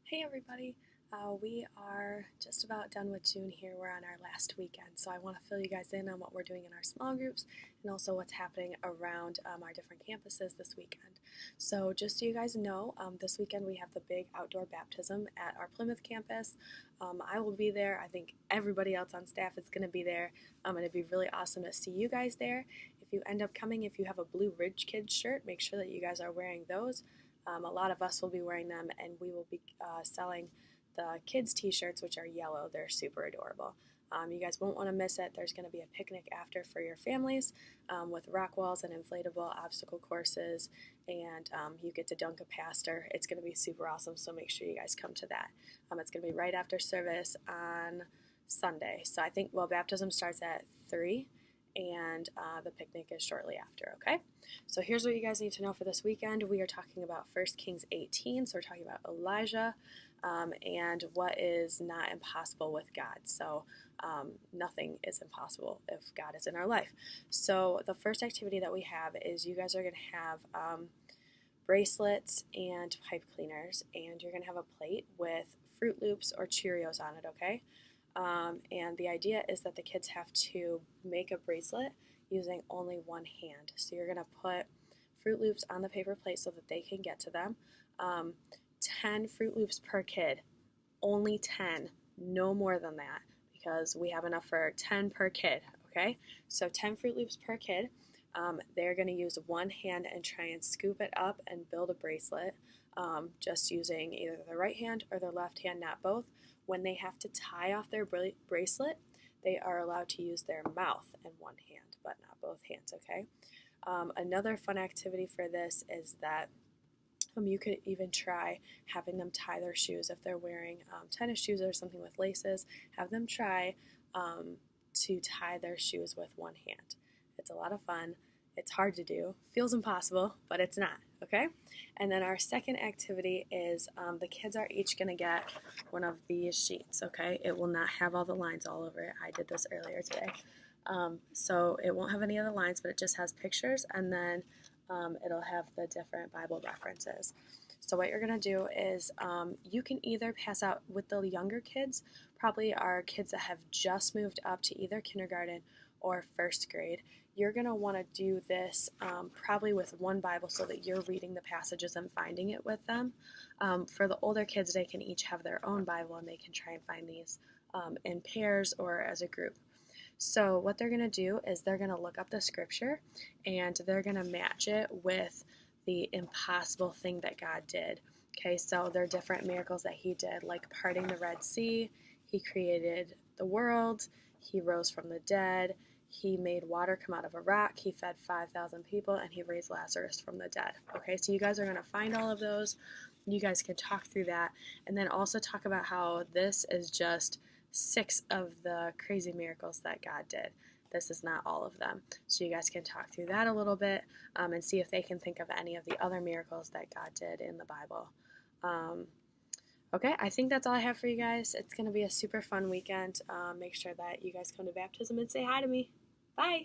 Hey everybody, we are just about done with June here. We're on our last weekend, so I want to fill you guys in on what we're doing in our small groups and also what's happening around our different campuses this weekend. So, just so you guys know, this weekend we have the big outdoor baptism at our Plymouth campus. I will be there. I think everybody else on staff is going to be there, and it'd be really awesome to see you guys there. If you end up coming, if you have a Blue Ridge Kids shirt, make sure that you guys are wearing those. A lot of us will be wearing them, and we will be selling the kids' t-shirts, which are yellow. They're super adorable. You guys won't want to miss it. There's going to be a picnic after for your families with rock walls and inflatable obstacle courses, and you get to dunk a pastor. It's going to be super awesome, so make sure you guys come to that. It's going to be right after service on Sunday. So I think, baptism starts at 3, and the picnic is shortly after, okay? So here's what you guys need to know for this weekend. We are talking about 1 Kings 18, so we're talking about Elijah and what is not impossible with God. So nothing is impossible if God is in our life. So the first activity that we have is you guys are going to have bracelets and pipe cleaners, and you're going to have a plate with Fruit Loops or Cheerios on it, okay? And the idea is that the kids have to make a bracelet using only one hand. So you're going to put Fruit Loops on the paper plate so that they can get to them. 10 Fruit Loops per kid. Only 10. No more than that, because we have enough for 10 per kid, okay? So 10 Fruit Loops per kid. They're going to use one hand and try and scoop it up and build a bracelet, just using either their right hand or their left hand, not both. When they have to tie off their bracelet, they are allowed to use their mouth and one hand, but not both hands, okay? Another fun activity for this is that you could even try having them tie their shoes. If they're wearing tennis shoes or something with laces, have them try to tie their shoes with one hand. It's a lot of fun. It's hard to do. Feels impossible, but it's not, okay? And then our second activity is the kids are each going to get one of these sheets, okay? It will not have all the lines all over it. I did this earlier today. So it won't have any of the lines, but it just has pictures, and then it'll have the different Bible references. So what you're going to do is you can either pass out with the younger kids, probably our kids that have just moved up to either kindergarten or first grade. You're going to want to do this probably with one Bible so that you're reading the passages and finding it with them. For the older kids, they can each have their own Bible, and they can try and find these in pairs or as a group. So what they're going to do is they're going to look up the scripture, and they're going to match it with the impossible thing that God did. Okay, so there are different miracles that he did, like parting the Red Sea. He created the world. He rose from the dead. He made water come out of a rock. He fed 5,000 people, and he raised Lazarus from the dead. Okay, so you guys are going to find all of those. You guys can talk through that, and then also talk about how this is just 6 of the crazy miracles that God did. This is not all of them. So you guys can talk through that a little bit and see if they can think of any of the other miracles that God did in the Bible. Okay, I think that's all I have for you guys. It's going to be a super fun weekend. Make sure that you guys come to baptism and say hi to me. Bye!